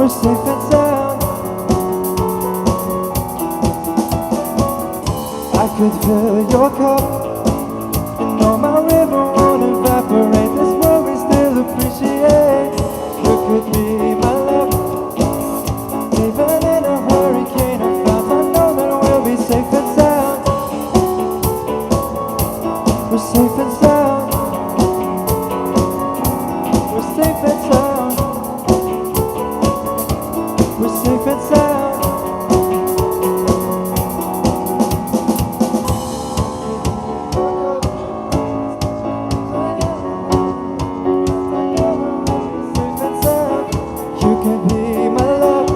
We're safe and sound. I could fill your cup, and all my river won't evaporate. This world we still appreciate. You could be my love, even in a hurricane of clouds. I know that we'll be safe and sound. We're safe and sound. We're safe and sound. We're safe and sound. You can be my love.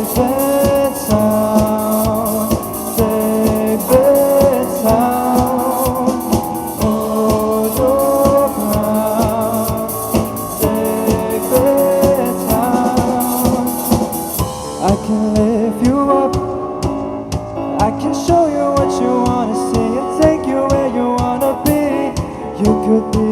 Safe and sound, safe and sound. Hold your ground, safe and sound. I can lift you up, I can show you what you wanna see, and take you where you wanna be. You could be